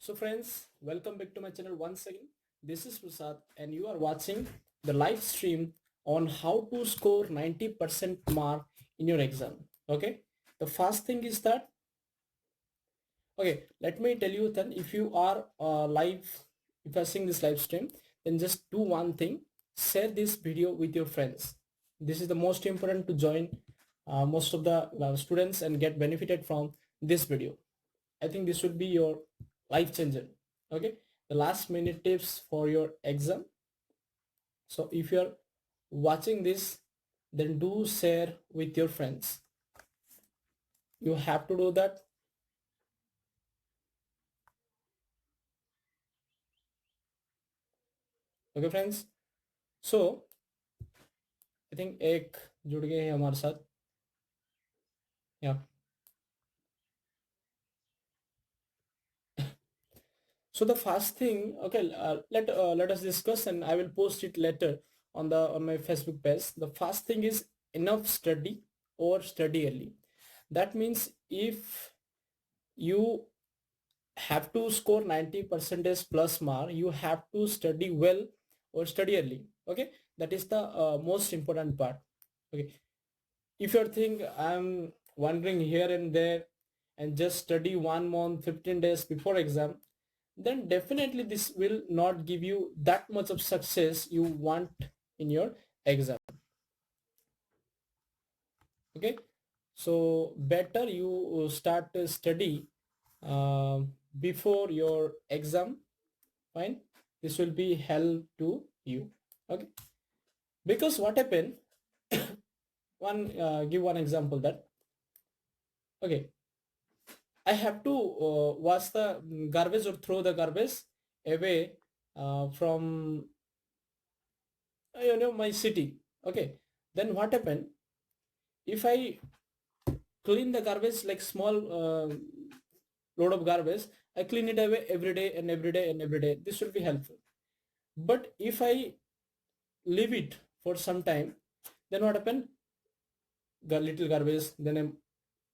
So friends, welcome back to my channel once again. This is Prasad and you are watching the live stream on how to score 90% mark in your exam. Okay. The first thing is that, okay, let me tell you then if you are if you're seeing this live stream, then just do one thing, share this video with your friends. This is the most important to join most of the students and get benefited from this video. I think this would be your life changer. Okay, the last minute tips for your exam. So if you're watching this, then do share with your friends. You have to do that. Okay friends. So I think एक जुड़ गए हैं हमारे साथ. Yeah. So the first thing, okay, let us discuss, and I will post it later on my Facebook page. The first thing is enough study or study early. That means if you have to score 90 percentage plus mark, you have to study well or study early. Okay, that is the most important part. Okay, if you're thinking I'm wandering here and there and just study 1 month 15 days before exam, then definitely this will not give you that much of success you want in your exam. Okay, so better you start to study before your exam. Fine, this will be help to you. Okay, because what happened, one give one example that, okay, I have to wash the garbage or throw the garbage away from my city. Okay, then what happened if I clean the garbage like small load of garbage, I clean it away every day and every day and every day, this will be helpful. But if I leave it for some time, then what happened, little garbage, then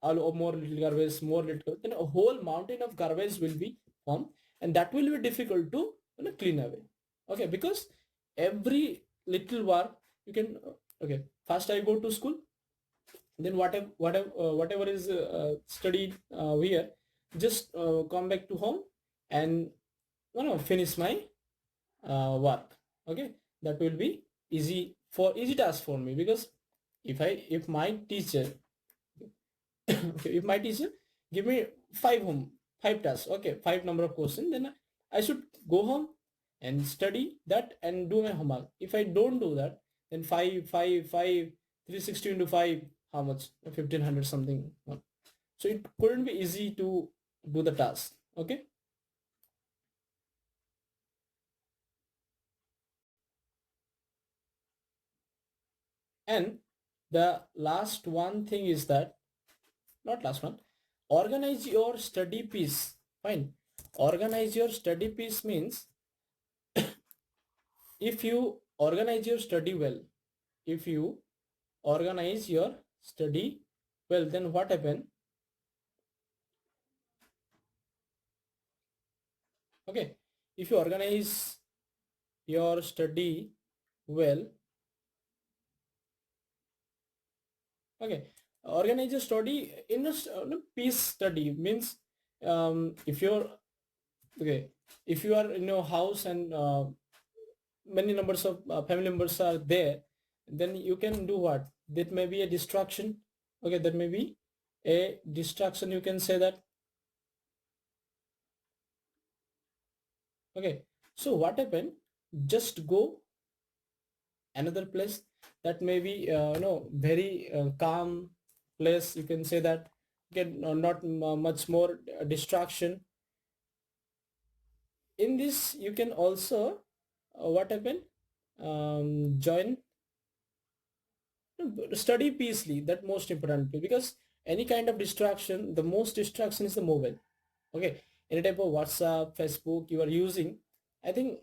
all more little garbage, more little garbage, then a whole mountain of garbage will be formed, and that will be difficult to clean away. Okay, because every little work you can okay, first I go to school, then whatever is studied here, just come back to home and finish my work. Okay, that will be easy task for me, because if my teacher okay, if my teacher give me five tasks, okay, five number of questions, then I should go home and study that and do my homework. If I don't do that, then 360 into 5, how much? 1500 something. So it couldn't be easy to do the task. Okay, and the last one thing is that, not last one, organize your study piece. Fine, organize your study piece means if you organize your study well, if you organize your study well, then what happen, okay, if you organize your study well, okay, organize your study in piece study means, if you're okay, if you are in your house and many numbers of family members are there, then you can do what, that may be a distraction. Okay, that may be a distraction, you can say that. Okay, so what happened, just go another place that may be very calm place, you can say that. Get not much more distraction. In this you can also what happened, join study peacefully, that most important, because any kind of distraction, the most distraction is the mobile. Okay, any type of WhatsApp, Facebook you are using, I think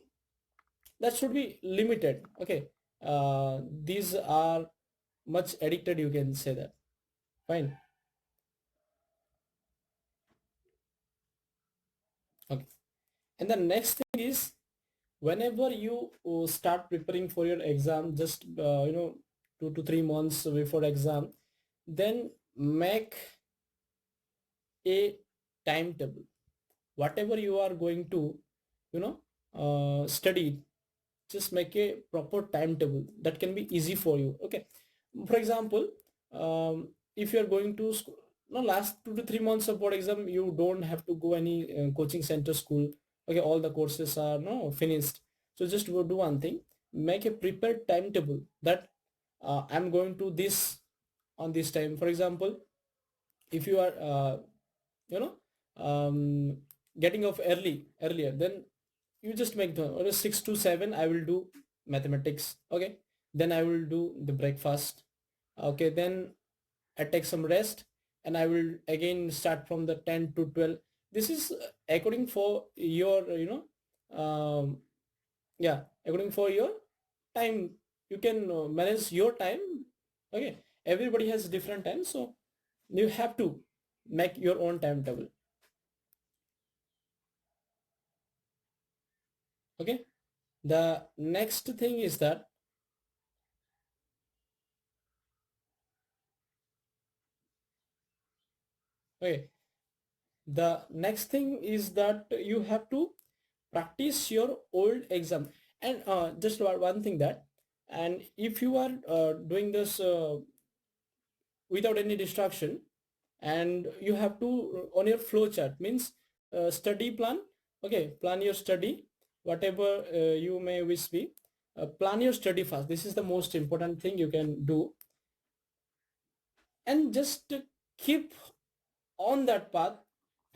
that should be limited. Okay, these are much addicted, you can say that. Fine. Okay, And the next thing is, whenever you start preparing for your exam, just 2 to 3 months before exam, then make a timetable. Whatever you are going to you know study, just make a proper timetable that can be easy for you. Okay, for example, if you are going to school, no, last 2 to 3 months of board exam, you don't have to go any coaching center school. Okay, all the courses are no finished. So just go do one thing, make a prepared timetable that I'm going to this on this time. For example, if you are you know um, getting off earlier, then you just make the or 6 to 7 I will do mathematics. Okay, then I will do the breakfast. Okay, then I take some rest, and I will again start from the 10 to 12. This is according for your yeah, according for your time. You can manage your time. Okay, everybody has different time, so you have to make your own timetable. Okay, the next thing is that, okay, the next thing is that you have to practice your old exam. And just one thing that, and if you are doing this without any distraction, and you have to on your flow chart, means study plan. Okay, plan your study, whatever you may wish be, plan your study fast. This is the most important thing you can do, and just keep on that path,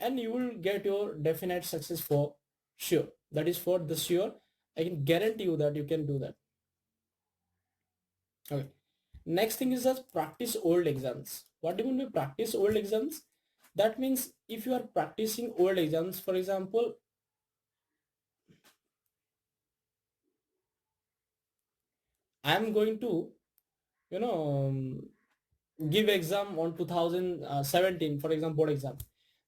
and you will get your definite success for sure. That is for the sure. I can guarantee you that you can do that. Okay, next thing is just practice old exams. What do you mean by practice old exams? That means if you are practicing old exams, for example, I am going to you know give exam on 2017, for example, board exam.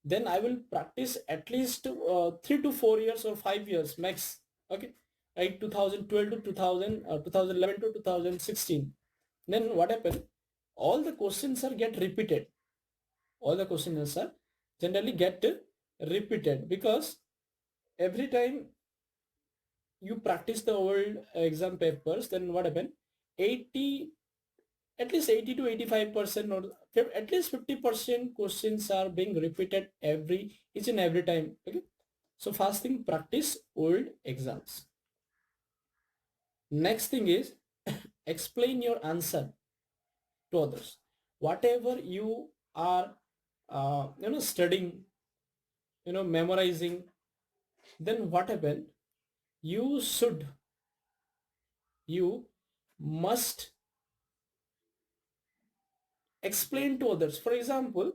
Then I will practice at least 3 to 4 years or 5 years max. Okay, right, 2012 to 2000, 2011 to 2016. Then what happened? All the questions are get repeated. All the questions are generally get repeated, because every time you practice the old exam papers, then what happened? 80 at least 80 to 85%, or at least 50% questions are being repeated every each and every time. Okay, so first thing, practice old exams. Next thing is explain your answer to others. Whatever you are studying, memorizing, then what happened? You should, you must explain to others. For example,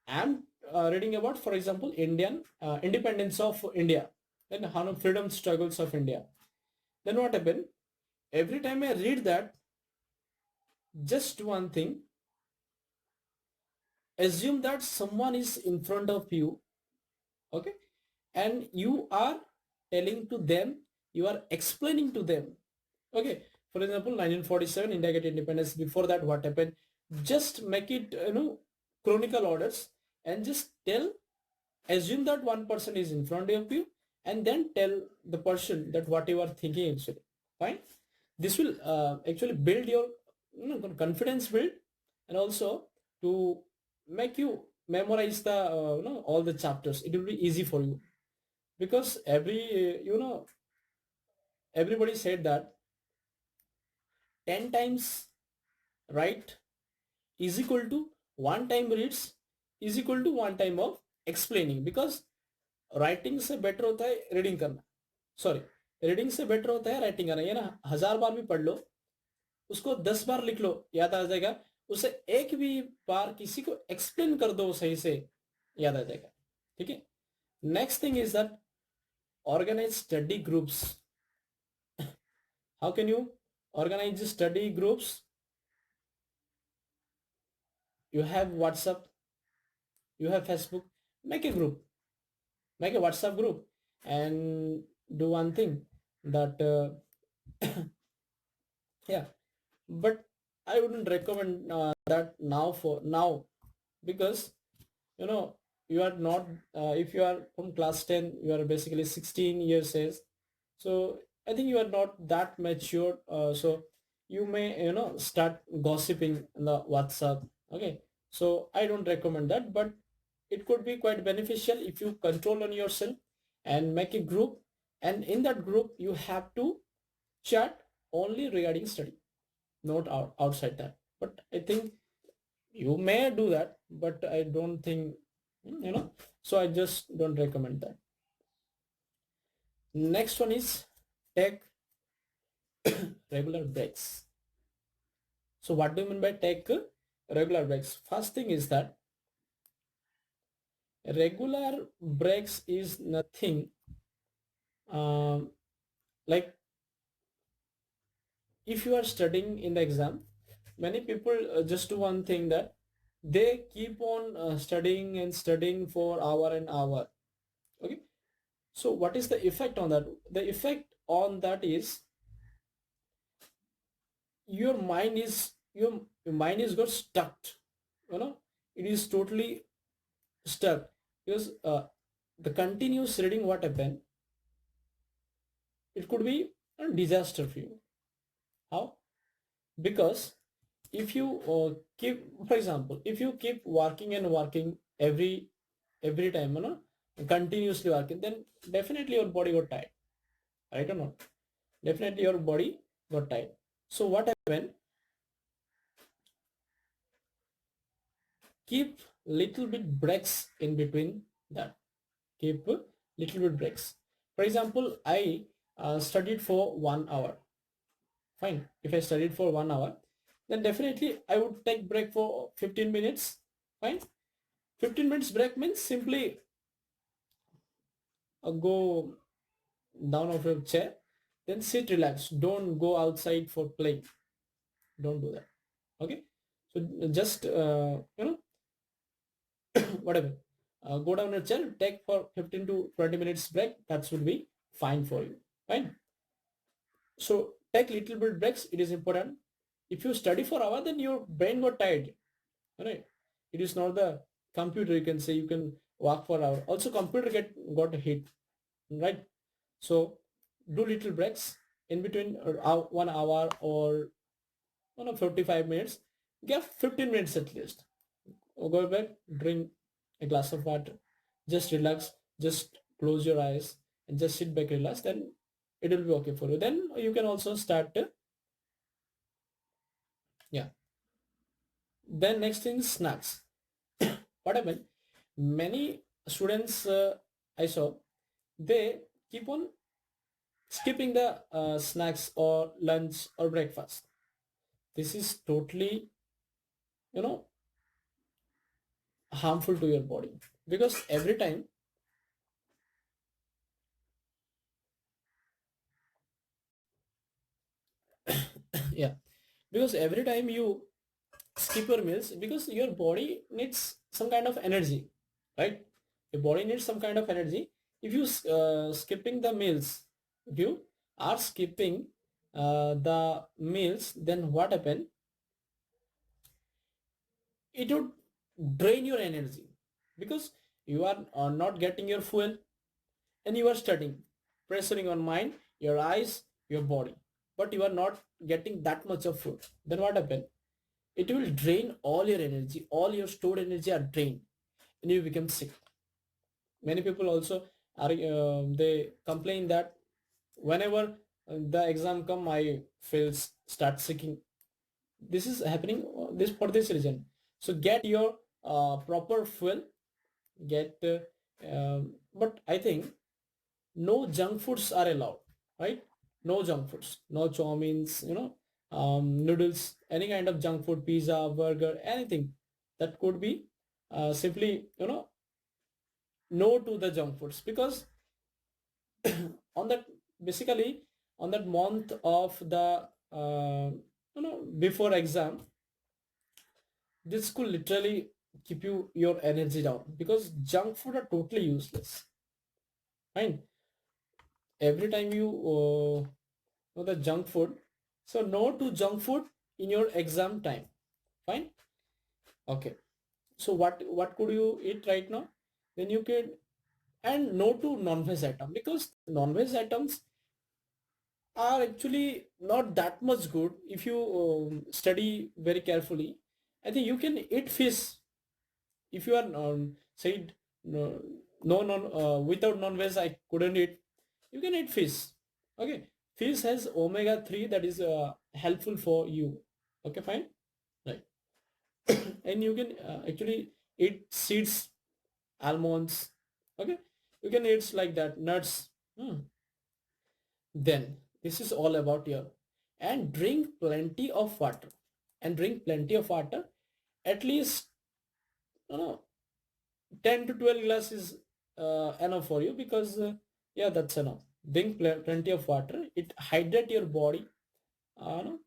I'm reading about, for example, Indian independence of India, then how freedom struggles of India. Then what happened? Every time I read that, just one thing, assume that someone is in front of you. Okay, and you are telling to them, you are explaining to them. Okay, for example, 1947 India get independence. Before that, what happened? Just make it chronicle orders, and just tell, assume that one person is in front of you, and then tell the person that what you are thinking actually. Fine, this will actually build your confidence build, and also to make you memorize the all the chapters. It will be easy for you, because everybody said that 10 times write is equal to 1 time reads is equal to 1 time of explaining, because writing से better होता है reading करना. Sorry, reading से better होता है writing करना. ये ना 1000 बार भी पढ़ लो, उसको 10 बार लिख लो, याद आ जाएगा. उसे एक भी बार किसी को एक्सप्लेन कर दो सही से, याद आ जाएगा. ठीक है. Next thing is that organise study groups. How can you organize study groups? You have WhatsApp, you have Facebook, make a group, make a WhatsApp group, and do one thing that yeah, but I wouldn't recommend that now for now, because you know you are not if you are from class 10, you are basically 16 years age. So I think you are not that mature, so you may start gossiping in the WhatsApp. Okay, so I don't recommend that, but it could be quite beneficial if you control on yourself and make a group, and in that group you have to chat only regarding study, not outside that. But I think you may do that, but I don't think, so I just don't recommend that. Next one is take regular breaks. So what do you mean by take regular breaks? First thing is that regular breaks is nothing, um, like if you are studying in the exam, many people just do one thing, that they keep on studying and studying for hour and hour. Okay, so what is the effect on that? The effect on that is your mind is got stuck, you know it is totally stuck, because the continuous reading, what happened, it could be a disaster for you. How? Because if you keep, for example, if you keep working and working every time, continuously working, then definitely your body got tired, right or not? Definitely your body got tired. So what happened? Keep little bit breaks in between that. Keep little bit breaks. For example, I studied for 1 hour. Fine. If I studied for 1 hour, then definitely I would take break for 15 minutes. Fine. 15 minutes break means simply go down off your chair, then sit, relax. Don't go outside for playing. Don't do that. Okay. So just whatever. Go down your chair, take for 15 to 20 minutes break. That should be fine for you. Fine. So take little bit breaks. It is important. If you study for hour, then your brain got tired. Right? It is not the computer. You can say you can work for hour. Also, computer got hit. Right? So do little breaks in between 1 hour or 45 minutes. Give 15 minutes at least. Go back, drink a glass of water, just relax, just close your eyes and just sit back, relax, then it will be okay for you. Then you can also start yeah. Then next thing is snacks. What happened? Many students I saw, they keep on skipping the snacks or lunch or breakfast. This is totally, you know, harmful to your body, because every time, yeah, because every time you skip your meals, because your body needs some kind of energy, right? Your body needs some kind of energy. If you skipping the meals, if you are skipping the meals, then what happen? It would drain your energy, because you are not getting your fuel, and you are studying, pressuring on mind, your eyes, your body, but you are not getting that much of food. Then what happen? It will drain all your energy, all your stored energy are drained, and you become sick. Many people also are they complain that whenever the exam come, I feels start sicking. This is happening this for this reason. So get your proper fuel, get but I think no junk foods are allowed, right? No junk foods, no chow means, noodles, any kind of junk food, pizza, burger, anything that could be simply, no to the junk foods, because on that, basically on that month of the before exam, this could literally keep your energy down, because junk food are totally useless. Fine. every time you know the junk food, so no to junk food in your exam time. Fine. Okay, so what could you eat right now? Then you can, and no to non-veg item, because non-veg items are actually not that much good. If you study very carefully, I think you can eat fish. If you are said no, no non without non-veg I couldn't eat, you can eat fish. Okay, fish has omega 3 that is helpful for you. Okay, fine, right. And you can actually eat seeds, almonds. Okay, you can eat like that, nuts. Then this is all about your, and drink plenty of water, and drink plenty of water, at least, you know, 10 to 12 glass is enough for you, because yeah, that's enough. Drink plenty of water, it hydrate your body. No,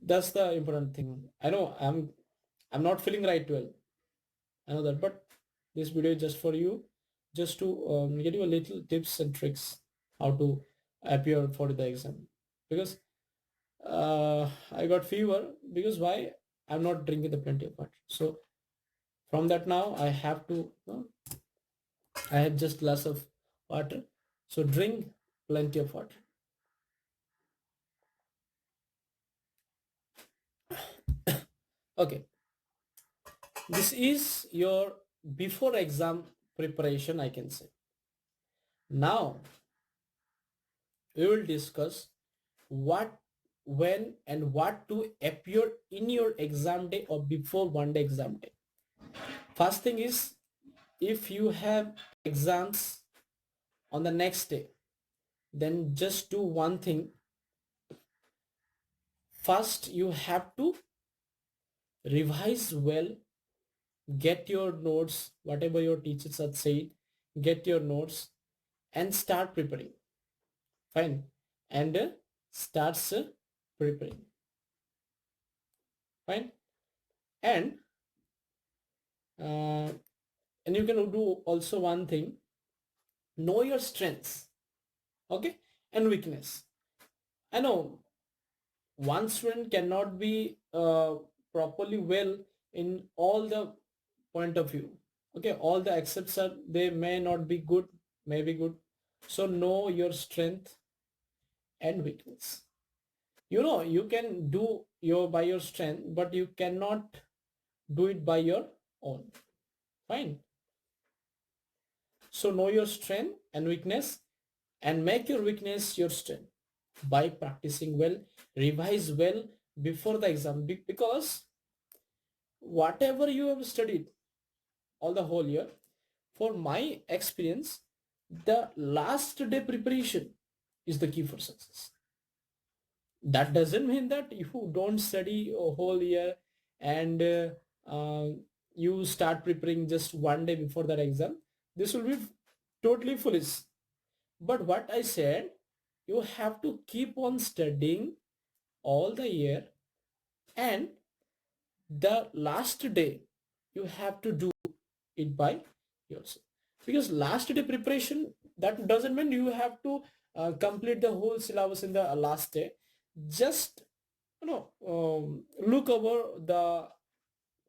that's the important thing. I know I'm not feeling right well, I know that, but this video is just for you, just to get you a little tips and tricks how to appear for the exam. Because I got fever, because why? I'm not drinking the plenty of water. So from that now I have to, I have just glass of water. So drink plenty of water. Okay, this is your before exam preparation, I can say. Now we will discuss what, when, and what to appear in your exam day or before one day exam day. First thing is, if you have exams on the next day, then just do one thing. First, you have to revise well, get your notes, whatever your teachers have said, get your notes and start preparing. Fine. And starts preparing. Fine. And uh, and you can do also one thing, know your strengths, okay, and weakness. I know one student cannot be properly well in all the point of view. Okay, all the accepts are, they may not be good, may be good. So know your strength and weakness. You know, you can do your by your strength, but you cannot do it by your own. Fine. So know your strength and weakness, and make your weakness your strength by practicing well, revise well before the exam. Because whatever you have studied all the whole year, for my experience, the last day preparation is the key for success. That doesn't mean that if you don't study a whole year and you start preparing just one day before that exam, this will be totally foolish. But what I said, you have to keep on studying all the year, and the last day you have to do it by yourself. Because last day preparation, that doesn't mean you have to complete the whole syllabus in the last day. Just, you know, look over the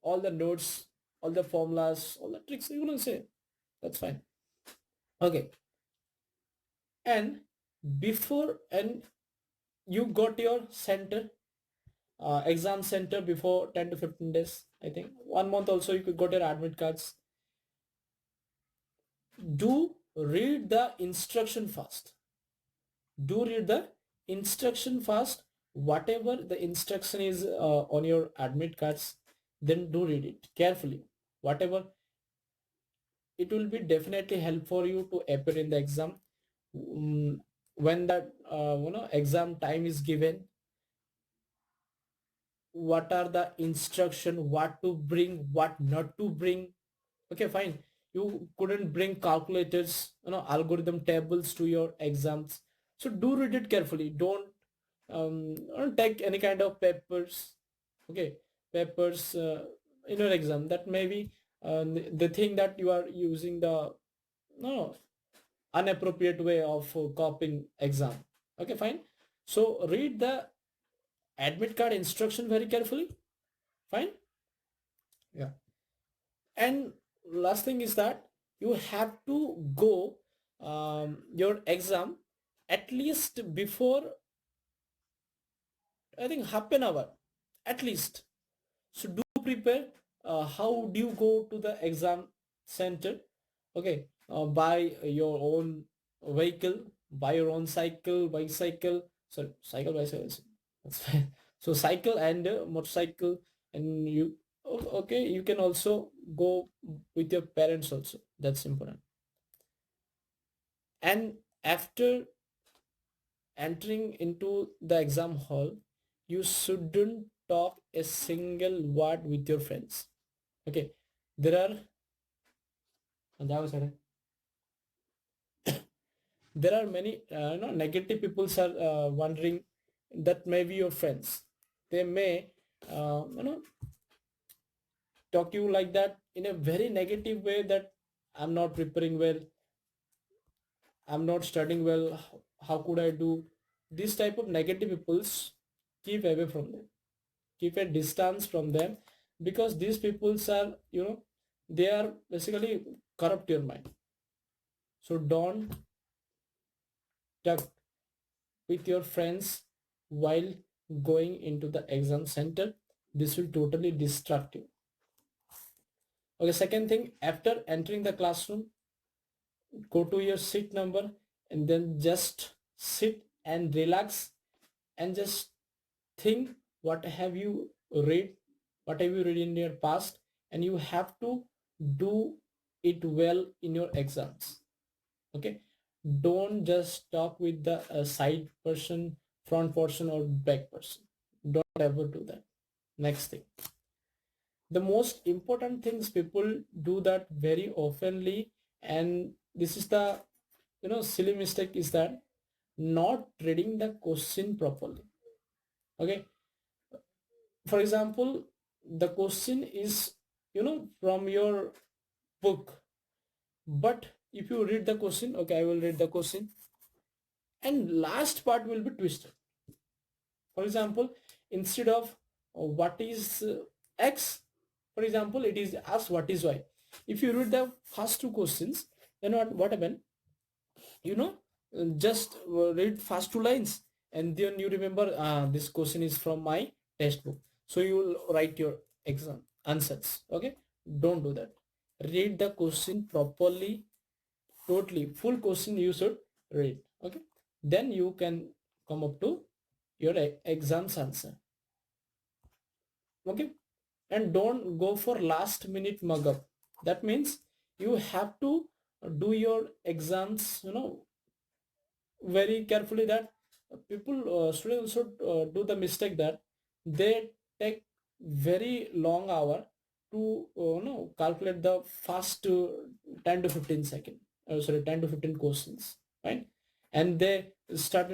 all the notes, all the formulas, all the tricks, you know, say that's fine. Okay, and before, and you got your center, exam center before 10 to 15 days, I think 1 month also, you could got your admit cards. Do read the instruction first. Do read the instruction first. Whatever the instruction is on your admit cards, then do read it carefully. Whatever, it will be definitely help for you to appear in the exam. When that exam time is given, what are the instruction, what to bring, what not to bring. Okay, fine. You couldn't bring calculators, algorithm tables to your exams. So do read it carefully. Don't take any kind of papers. Okay, papers in your exam. That may be the thing that you are using the, no, inappropriate way of copying exam. Okay, fine. So read the admit card instruction very carefully. Fine. Yeah. And last thing is that you have to go your exam at least before, I think, half an hour at least. So do prepare. How do you go to the exam center? Okay, buy your own vehicle, buy your own cycle, bicycle. Sorry, cycle, bicycle. That's fine. So cycle and motorcycle, and you. Okay, you can also go with your parents also. That's important. And after entering into the exam hall, you shouldn't talk a single word with your friends. Okay, there are there are many negative people are wondering that may be your friends. They may talk you like that in a very negative way, that I'm not preparing well, I'm not studying well, how could I do this type of negative peoples. Keep away from them, keep a distance from them, because these peoples are, they are basically corrupt your mind. So don't talk with your friends while going into the exam center. This will totally distract you. Okay, second thing, after entering the classroom, go to your seat number and then just sit and relax and just think what have you read, what have you read in your past, and you have to do it well in your exams. Okay, don't just talk with the side person, front person, or back person. Don't ever do that. Next thing, the most important things people do that very oftenly, and this is the silly mistake, is that not reading the question properly. Okay, for example, the question is from your book, but if you read the question, okay, I will read the question, and last part will be twisted. For example, instead of what is x, for example, it is asked what is y. If you read the first two questions, then what happen, you know just read first two lines, and then you remember this question is from my textbook, so you will write your exam answers. Okay, don't do that. Read the question properly, totally full question you should read. Okay, then you can come up to your exam's answer. Okay, and don't go for last minute mug up. That means you have to do your exams very carefully, that people students should do the mistake that they take very long hour to calculate the first 10 to 15 second, sorry, 10 to 15 questions, right? And they start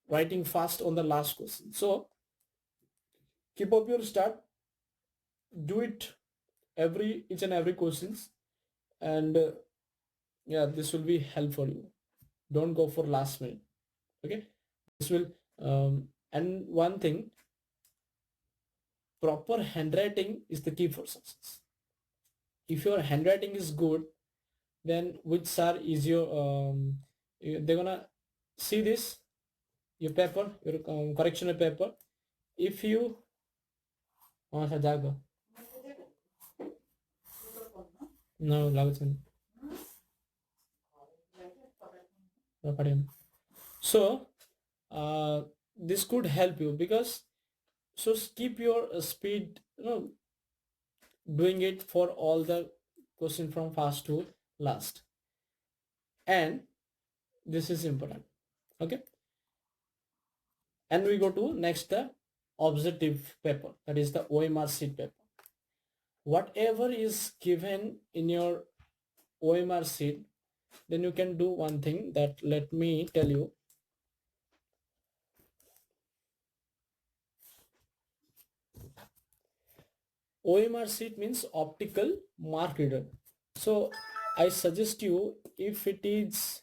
writing fast on the last question. So keep up your start, do it every each and every questions, and yeah, this will be help for you. Don't go for last minute. Okay, this will and one thing, proper handwriting is the key for success. If your handwriting is good, then which sir is your they're gonna see this, your paper, your correctional paper. If you no laguతుంది. So this could help you, because so keep your speed, doing it for all the question from first to last. And this is important. Okay, and we go to next, the objective paper, that is the OMR sheet paper. Whatever is given in your OMR sheet, then you can do one thing, that let me tell you. OMR sheet means optical mark reader. So I suggest you, if it is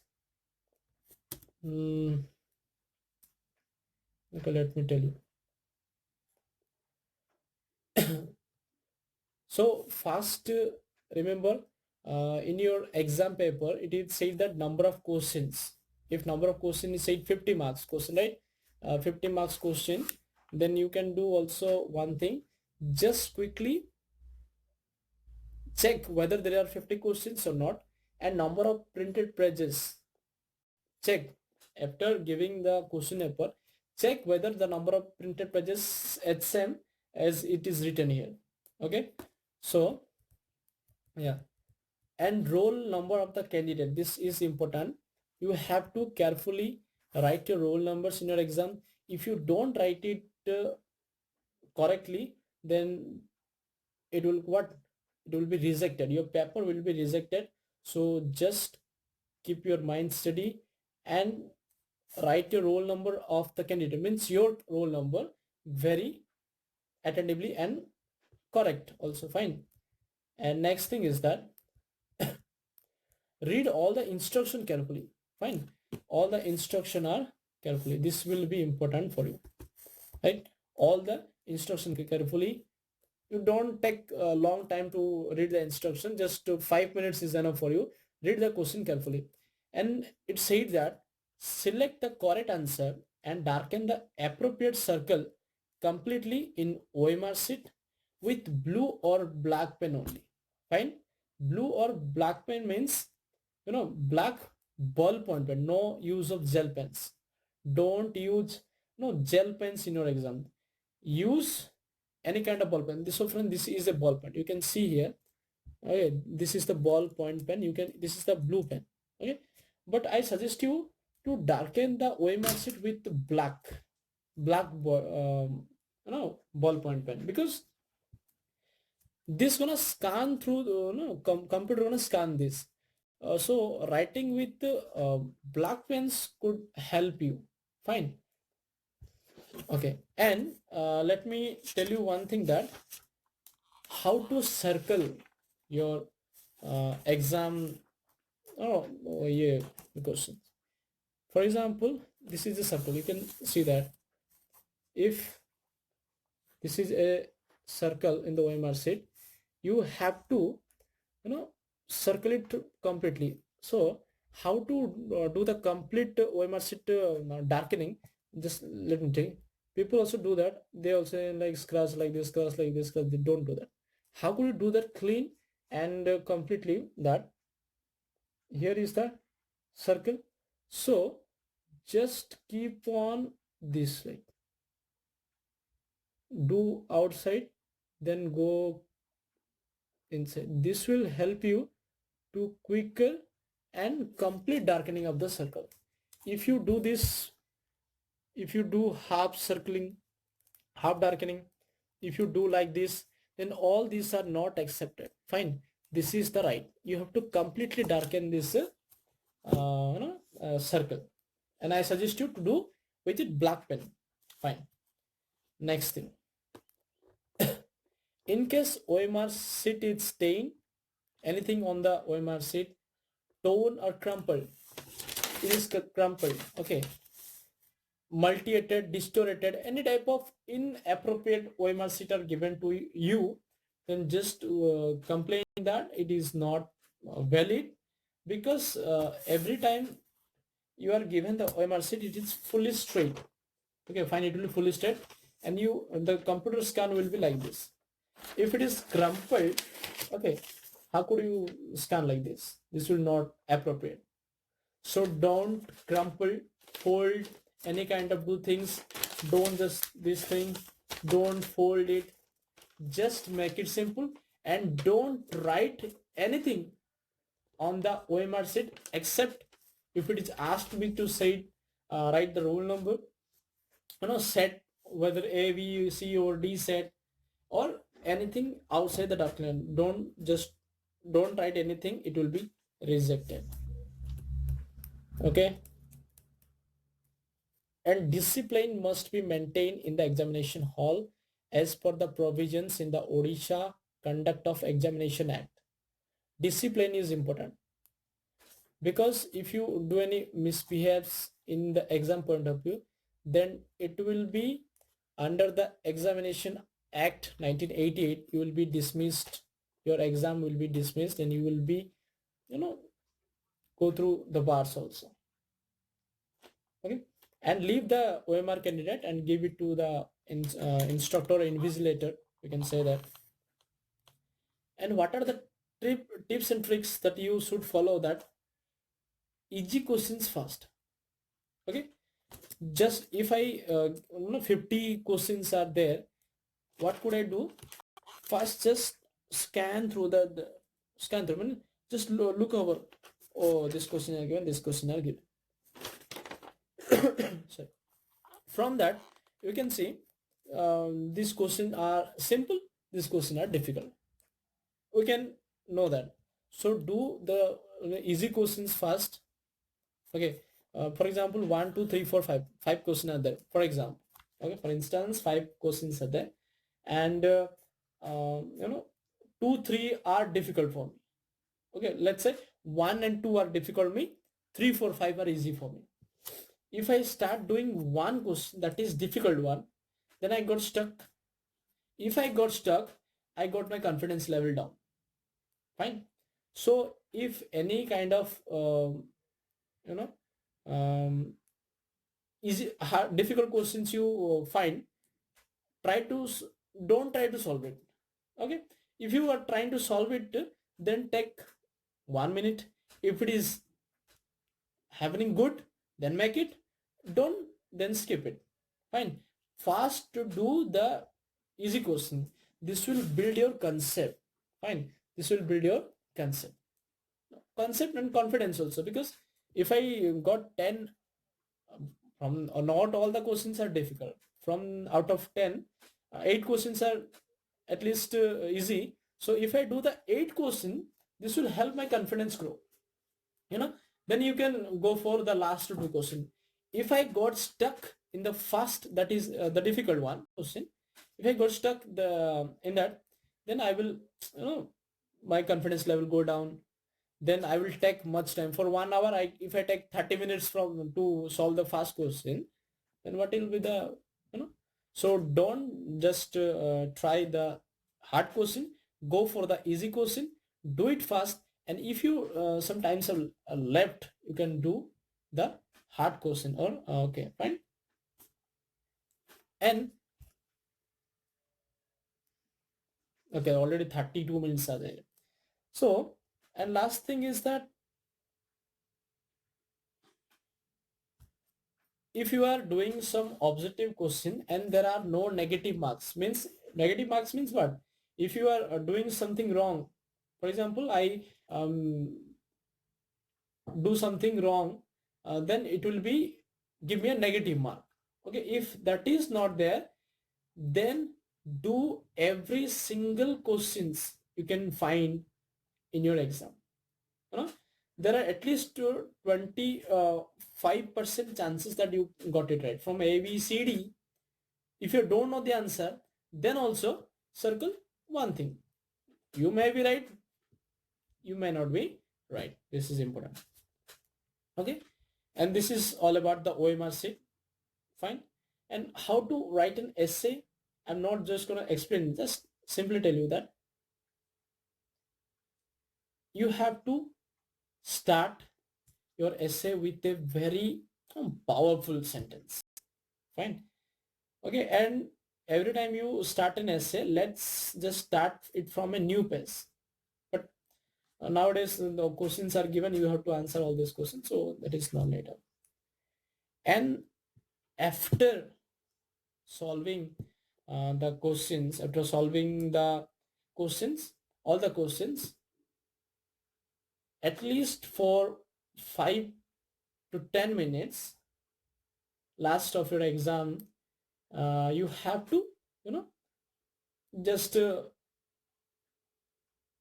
okay, let me tell you. So first, remember, in your exam paper it is said that number of questions. If number of question is said 50 marks question, right? 50 marks question, then you can do also one thing. Just quickly check whether there are 50 questions or not, and number of printed pages. Check after giving the question paper. Check whether the number of printed pages is same as it is written here. Okay, so yeah, and roll number of the candidate, this is important. You have to carefully write your roll numbers in your exam. If you don't write it correctly, then it will what, it will be rejected, your paper will be rejected. So just keep your mind steady and write your roll number of the candidate, means your roll number, very attentively and correct also, fine. And next thing is that read all the instruction carefully, fine. All the instruction are carefully, this will be important for you, right? All the instruction carefully. You don't take a long time to read the instruction, just 5 minutes is enough for you. Read the question carefully. And it said that select the correct answer and darken the appropriate circle completely in OMR sheet with blue or black pen only, fine. Blue or black pen means, black ballpoint pen, no use of gel pens. Don't use no gel pens in your exam. Use any kind of ball pen. This, so friend, this is a ball pen, you can see here. Okay, this is the ball point pen, you can, this is the blue pen. Okay, but I suggest you to darken the OMR sheet with black ball point pen, because this gonna scan through the, computer gonna scan this. So writing with black pens could help you, fine. Okay, and let me tell you one thing, that how to circle your exam. Oh yeah, the question. For example, this is a circle, you can see that if this is a circle in the OMR sheet, you have to, circle it completely. So how to do the complete OMR sheet darkening, just let me tell you. People also do that, they also like scratch like this, scratch like this, because they don't do that. How could you do that clean and completely? That here is the circle. So just keep on this, like do outside, then go inside. This will help you to quicker and complete darkening of the circle. If you do this, if you do half circling, half darkening, if you do like this, then all these are not accepted, fine. This is the right, you have to completely darken this circle, and I suggest you to do with it black pen, fine. Next thing, in case OMR sheet is stained, anything on the OMR sheet, torn or crumpled, it is crumpled, okay, multi-edited, distorted, any type of inappropriate OMR sheet are given to you, then just complain that it is not valid, because every time you are given the OMR sheet, it is fully straight. Okay, fine, it will be fully straight, and you, the computer scan will be like this. If it is crumpled, okay, how could you scan like this? This will not appropriate. So don't crumple, fold, any kind of do things. Don't just this thing, don't fold it. Just make it simple, and don't write anything on the OMR sheet, except if it is asked me to say write the roll number, set, whether A, B, C or D set, or anything outside the document. Don't write anything, it will be rejected. Okay, and discipline must be maintained in the examination hall as per the provisions in the Odisha Conduct of Examination Act. discipline is important, because if you do any misbehaves in the exam point of view, then it will be under the Examination Act 1988, you will be dismissed, your exam will be dismissed, and you will be, you know, go through the bars also. Okay, and leave the OMR candidate and give it to the instructor or invigilator, you can say that. And what are the tips and tricks that you should follow? That easy questions first. Okay, just if I 50 questions are there, what could I do? First, just scan through the scan through, I mean, just look over, oh, this question are given, this question are given. Sorry. From that you can see these questions are simple, these questions are difficult, we can know that. So do the easy questions first. Okay, for example, 1 2 3 4 5 questions are there, for example. Okay, for instance, 5 questions are there, and 2 3 are difficult for me. Okay, let's say 1 and 2 are difficult me, 3 4 5 are easy for me. If I start doing one question that is difficult one, then I got stuck. If I got stuck, I got my confidence level down. Fine. So if any kind of you know easy difficult questions you find, try to don't try to solve it. Okay, if you are trying to solve it, then take 1 minute. If it is happening good, then make it, don't, then skip it. Fine. Fast to do the easy question, this will build your concept. Fine, this will build your concept and confidence also, because if I got 10 from not all the questions are difficult, from out of 10, 8 questions are at least easy. So if I do the 8 question, this will help my confidence grow, then you can go for the last 2 question. If I got stuck in the first, that is the difficult one question, if I got stuck in that, then I will, my confidence level go down. Then I will take much time for 1 hour. If I take 30 minutes from to solve the first question, then what will be the, so don't just try the hard question, go for the easy question, do it fast. And if you sometimes are left, you can do the hard question, or okay, fine. And okay, already 32 minutes are there. So, and last thing is that if you are doing some objective question and there are no negative marks, means what? If you are doing something wrong, for example, I do something wrong, then it will be give me a negative mark. Okay, if that is not there, then do every single questions you can find in your exam. There are at least 25% chances that you got it right from A, B, C, D. If you don't know the answer, then also circle one thing. You may be right, you may not be right. This is important. Okay, and this is all about the OMR sheet. Fine. And how to write an essay, I'm not just gonna explain, just simply tell you that you have to start your essay with a very powerful sentence. Fine. Okay, and every time you start an essay, let's just start it from a new page. But nowadays the questions are given, you have to answer all these questions, so that is not later. And after solving the questions, after solving the questions, all the questions, at least for 5 to 10 minutes last of your exam, you have to just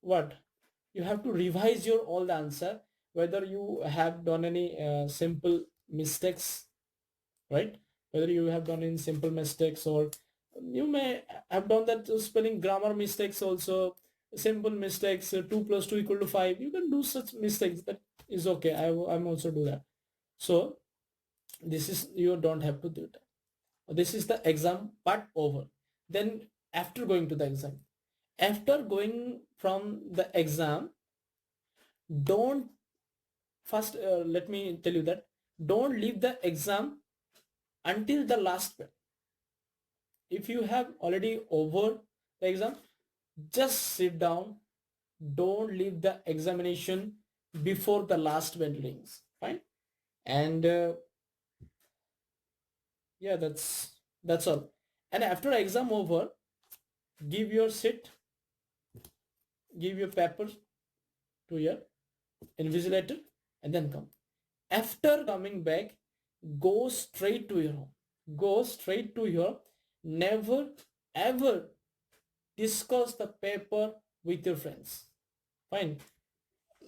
what you have to revise your all the answer, whether you have done any simple mistakes, right? Whether you have done any simple mistakes, or you may have done that spelling grammar mistakes also, simple mistakes, 2 plus 2 equal to 5. You can do such mistakes. That is okay. I'm also do that. So this is, you don't have to do it. This is the exam part over. Then after going to the exam, after going from the exam, don't first let me tell you that don't leave the exam until the last bit. If you have already over the exam, just sit down. Don't leave the examination before the last bell rings. Fine. And yeah, that's all. And after exam over, give your sit, give your paper to your invigilator, and then come. After coming back, go straight to your home. Go straight to your, never ever discuss the paper with your friends. Fine.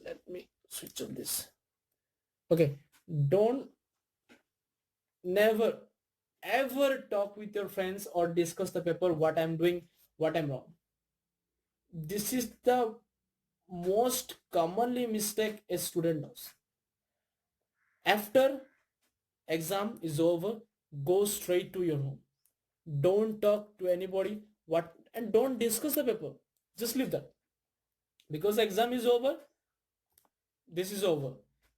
Let me switch on this. Okay. Don't, never ever talk with your friends or discuss the paper, what I'm doing, what I'm wrong. This is the most commonly mistake a student does. After exam is over, go straight to your home. Don't talk to anybody, what, and don't discuss the paper. Just leave that. Because exam is over, this is over.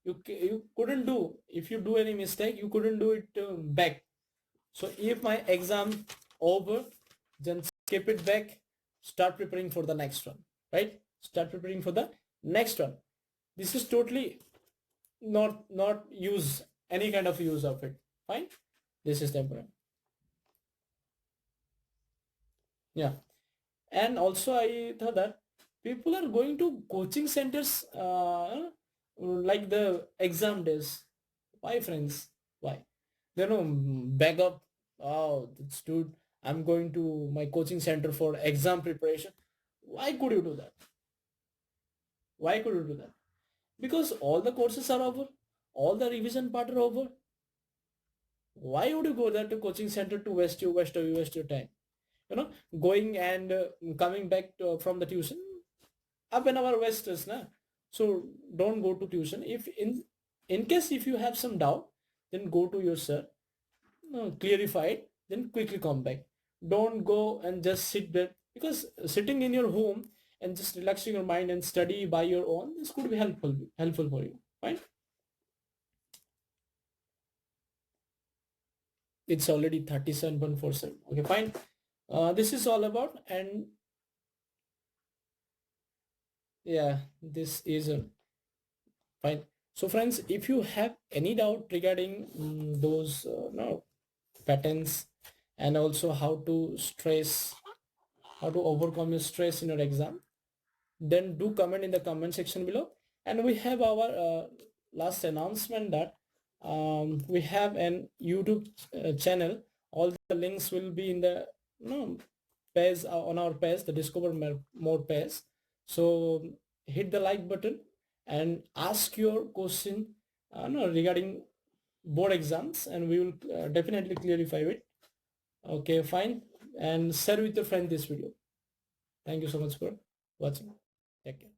You couldn't do, if you do any mistake, you couldn't do it back. So if my exam over, then skip it back, start preparing for the next one, right? Start preparing for the next one. This is totally not use any kind of use of it. Fine. This is temporary. Yeah. And also I thought that people are going to coaching centers like the exam days. Why, friends? Why? They know, back up. Oh, that's dude. I'm going to my coaching center for exam preparation. Why could you do that? Why could you do that? Because all the courses are over. All the revision part are over. Why would you go there to coaching center to waste your time? You know, going and coming back from the tuition, half an hour wastes, na. So don't go to tuition. If in case if you have some doubt, then go to your sir, clarify it, then quickly come back. Don't go and just sit there, because sitting in your home and just relaxing your mind and study by your own, this could be helpful for you. Fine. It's already 37.47. Okay, fine. This is all about, and yeah, this is fine. So friends, if you have any doubt regarding those no patterns, and also how to stress, how to overcome your stress in your exam, then do comment in the comment section below. And we have our last announcement that we have an YouTube channel. All the links will be in the page on our page, the Discover More page. So hit the like button and ask your question no, regarding board exams, and we will definitely clarify it. Okay, fine. And share with your friend this video. Thank you so much for watching. Take care.